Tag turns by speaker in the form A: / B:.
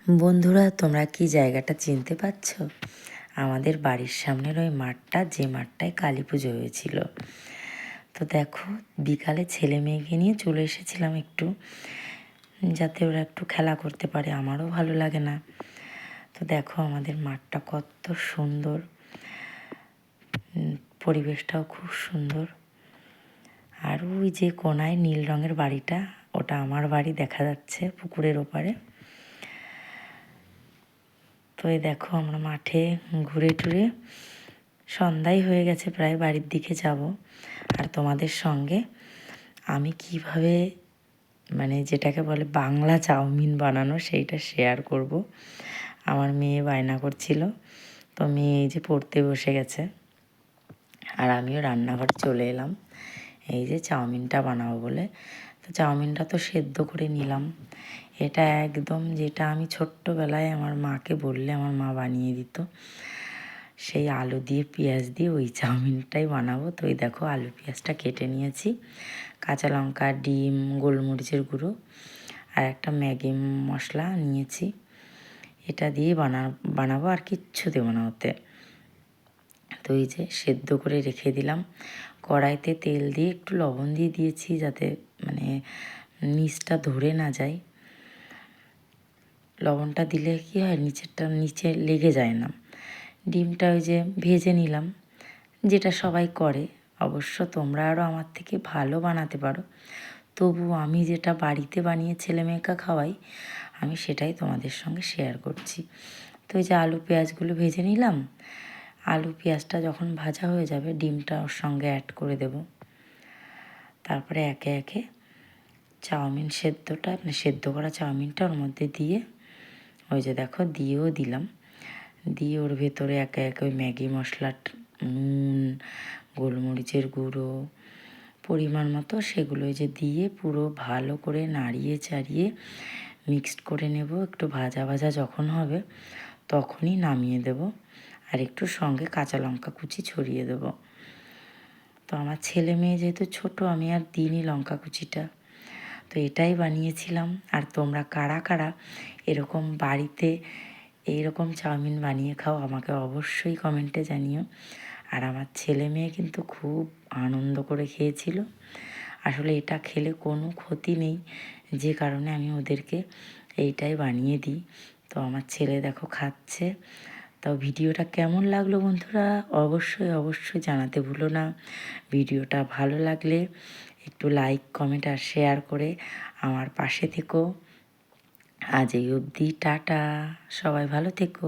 A: বন্ধুরা, তোমরা কি জায়গাটা চিনতে পারছো? আমাদের বাড়ির সামনের ওই মাঠটা, যে মাঠটায় কালী পুজো হয়েছিল। তো দেখো, বিকালে ছেলে মেয়েকে নিয়ে চলে এসেছিলাম একটু, যাতে ওরা একটু খেলা করতে পারে, আমারও ভালো লাগে না। তো দেখো আমাদের মাঠটা কত সুন্দর, পরিবেশটাও খুব সুন্দর। আর ওই যে কোনায় নীল রঙের বাড়িটা, ওটা আমার বাড়ি, দেখা যাচ্ছে পুকুরের ওপারে। তো এই দেখো আমরা মাঠে ঘুরে টুরে সন্ধ্যাই হয়ে গেছে, প্রায় বাড়ির দিকে যাব। আর তোমাদের সঙ্গে আমি কিভাবে যেটাকে বলে বাংলা চাউমিন বানানো, সেইটা শেয়ার করব। আমার মেয়ে বায়না করছিল, তো মেয়ে এই যে পড়তে বসে গেছে, আর আমিও রান্নাঘরে চলে এলাম এই যে চাউমিনটা বানাবো বলে। তো চাউমিনটা তো সেদ্ধ করে নিলাম। এটা একদম যেটা আমি ছোট্টবেলায় আমার মাকে বললে আমার মা বানিয়ে দিত, সেই আলু দিয়ে পেঁয়াজ দিয়ে ওই চাউমিনটাই বানাবো। তো এই দেখো আলু পেঁয়াজটা কেটে নিয়েছি, কাঁচা লঙ্কা, ডিম, গোলমরিচের গুঁড়ো আর একটা ম্যাগি মশলা নিয়েছি। এটা দিয়ে বানাবো, আর কিচ্ছু দেবো না ওতে। তো এই যে সেদ্ধ করে রেখে দিলাম। কড়াইতে তেল দিয়ে একটু লবণ দিয়ে দিয়েছি, যাতে নিচটা ধরে না যায়। লবণটা দিলে কি হয়, নিচে লেগে যায় না। ডিমটা ওই যে ভেজে নিলাম, যেটা সবাই করে। অবশ্য তোমরা আরও আমার থেকে ভালো বানাতে পারো, তবু আমি যেটা বাড়িতে বানিয়ে ছেলে মেয়েকে খাওয়াই, আমি সেটাই তোমাদের সঙ্গে শেয়ার করছি। তো এই যে আলু পেঁয়াজগুলো ভেজে নিলাম। আলু পেঁয়াজটা যখন ভাজা হয়ে যাবে, ডিমটা ওর সঙ্গে অ্যাড করে দেব। তারপরে একে একে চাউমিন সেদ্ধ করা চাউমিনটা ওর মধ্যে দিয়ে, ওই যে দেখো দিয়েও দিলাম। দিয়ে ওর ভেতরে একে একে ওই ম্যাগি মশলা, নুন, গোলমরিচের গুঁড়ো পরিমাণ মতো, সেগুলো যে দিয়ে পুরো ভালো করে নাড়িয়ে চাড়িয়ে মিক্সড করে নেব। একটু ভাজা ভাজা যখন হবে তখনই নামিয়ে দেব, আর একটু সঙ্গে কাঁচা লঙ্কা কুচি ছড়িয়ে দেব। তো আমার ছেলে মেয়ে যেহেতু ছোটো, আমি আর দিইনি লঙ্কা কুচিটা। তো এটাই বানিয়েছিলাম। আর তোমরা কারা কারা এরকম বাড়িতে এইরকম চাউমিন বানিয়ে খাও, আমাকে অবশ্যই কমেন্টে জানিও। আর আমার ছেলে মেয়ে কিন্তু খুব আনন্দ করে খেয়েছিল। আসলে এটা খেলে কোনো ক্ষতি নেই, যে কারণে আমি ওদেরকে এইটাই বানিয়ে দিই। তো আমার ছেলে দেখো খাচ্ছে। তাও ভিডিওটা কেমন লাগলো বন্ধুরা, অবশ্যই জানাতে ভুলো না। ভিডিওটা ভালো লাগলে একটু লাইক, কমেন্ট আর শেয়ার করে আমার পাশে থেকো। আজ এই অবধি, টাটা, সবাই ভালো থেকো।